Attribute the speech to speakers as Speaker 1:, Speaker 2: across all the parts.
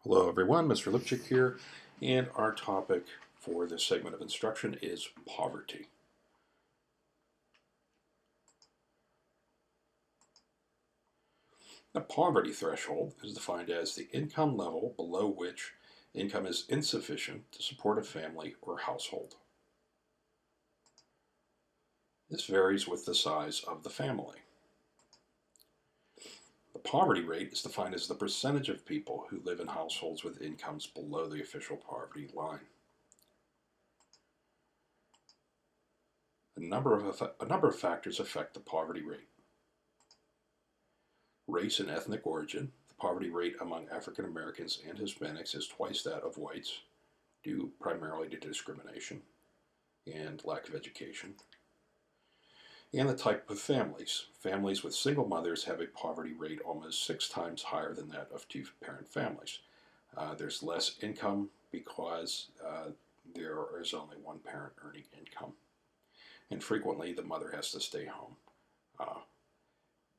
Speaker 1: Hello everyone, Mr. Lipchick here, and our topic for this segment of instruction is poverty. The poverty threshold is defined as the income level below which income is insufficient to support a family or household. This varies with the size of the family. The poverty rate is defined as the percentage of people who live in households with incomes below the official poverty line. A number of factors affect the poverty rate. Race and ethnic origin. The poverty rate among African Americans and Hispanics is twice that of whites, due primarily to discrimination and lack of education. And the type of families. Families with single mothers have a poverty rate almost 6 times higher than that of two-parent families. There's less income because there is only one parent earning income. And frequently the mother has to stay home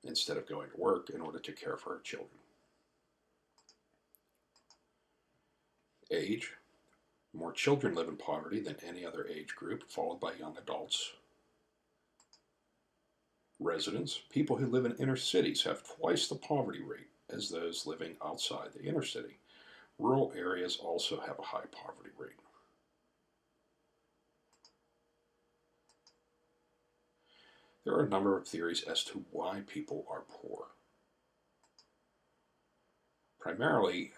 Speaker 1: instead of going to work in order to care for her children. Age. More children live in poverty than any other age group, followed by young adults. Residents. People who live in inner cities have twice the poverty rate as those living outside the inner city. Rural areas also have a high poverty rate. There are a number of theories as to why people are poor. Primarily,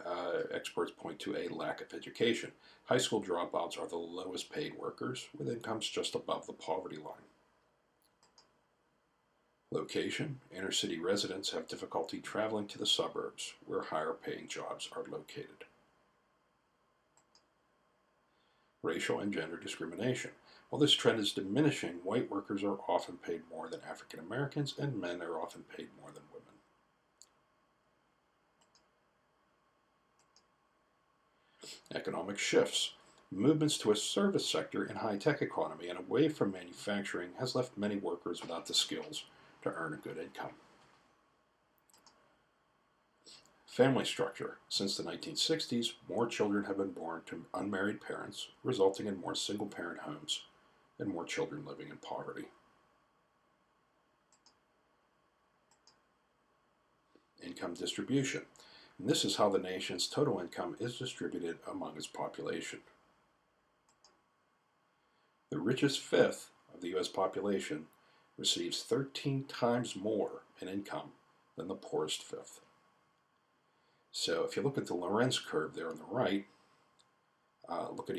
Speaker 1: experts point to a lack of education. High school dropouts are the lowest paid workers, with incomes just above the poverty line. Location. Inner city residents have difficulty traveling to the suburbs, where higher paying jobs are located. Racial and gender discrimination. While this trend is diminishing, white workers are often paid more than African Americans, and men are often paid more than women. Economic shifts. Movements to a service sector and high-tech economy and away from manufacturing has left many workers without the skills to earn a good income. Family structure. Since the 1960s, more children have been born to unmarried parents, resulting in more single-parent homes and more children living in poverty. Income distribution. And this is how the nation's total income is distributed among its population. The richest fifth of the U.S. population receives 13 times more in income than the poorest fifth. So if you look at the Lorenz curve there on the right, look at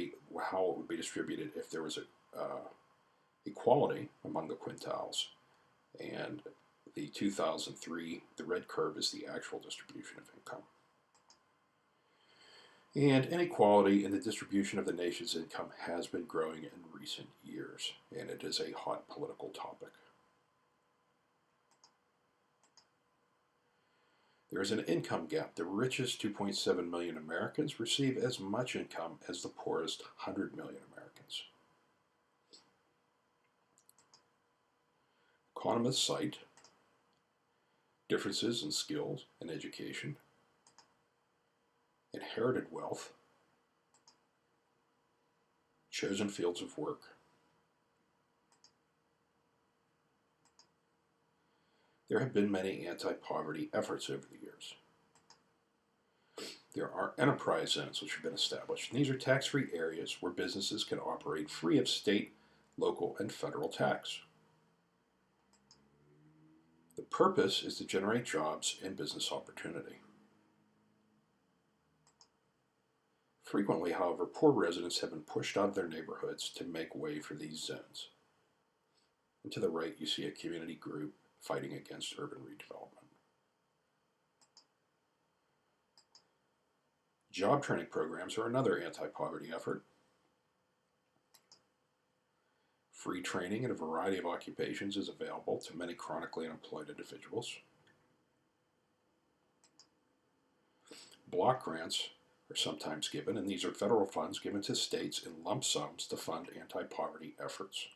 Speaker 1: how it would be distributed if there was equality among the quintiles. And the 2003, the red curve is the actual distribution of income. And inequality in the distribution of the nation's income has been growing in recent years, and it is a hot political topic. There is an income gap. The richest 2.7 million Americans receive as much income as the poorest 100 million Americans. Economists cite differences in skills and education, inherited wealth, chosen fields of work, there have been many anti-poverty efforts over the years. There are enterprise zones which have been established, and these are tax-free areas where businesses can operate free of state, local, and federal tax. The purpose is to generate jobs and business opportunity. Frequently, however, poor residents have been pushed out of their neighborhoods to make way for these zones. And to the right, you see a community group fighting against urban redevelopment. Job training programs are another anti-poverty effort. Free training in a variety of occupations is available to many chronically unemployed individuals. Block grants are sometimes given, and these are federal funds given to states in lump sums to fund anti-poverty efforts.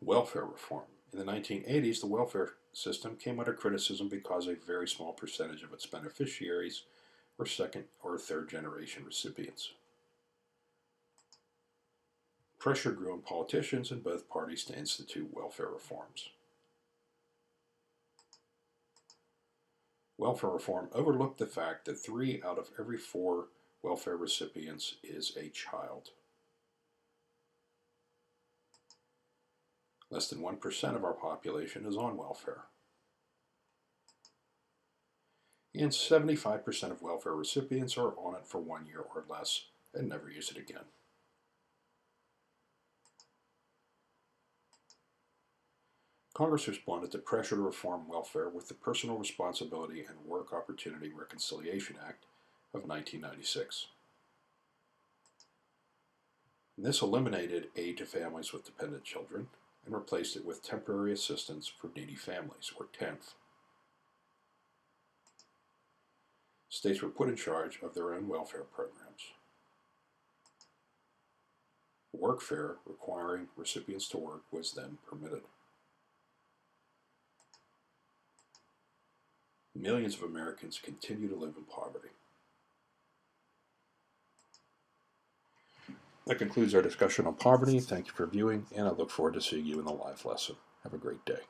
Speaker 1: Welfare reform. In the 1980s, the welfare system came under criticism because a very small percentage of its beneficiaries were second or third generation recipients. Pressure grew on politicians in both parties to institute welfare reforms. Welfare reform overlooked the fact that 3 out of every 4 welfare recipients is a child. Less than 1% of our population is on welfare. And 75% of welfare recipients are on it for 1 year or less and never use it again. Congress responded to pressure to reform welfare with the Personal Responsibility and Work Opportunity Reconciliation Act of 1996. And this eliminated aid to families with dependent children and replaced it with Temporary Assistance for Needy Families, or TANF. States were put in charge of their own welfare programs. Workfare requiring recipients to work was then permitted. Millions of Americans continue to live in poverty. That concludes our discussion on poverty. Thank you for viewing, and I look forward to seeing you in the live lesson. Have a great day.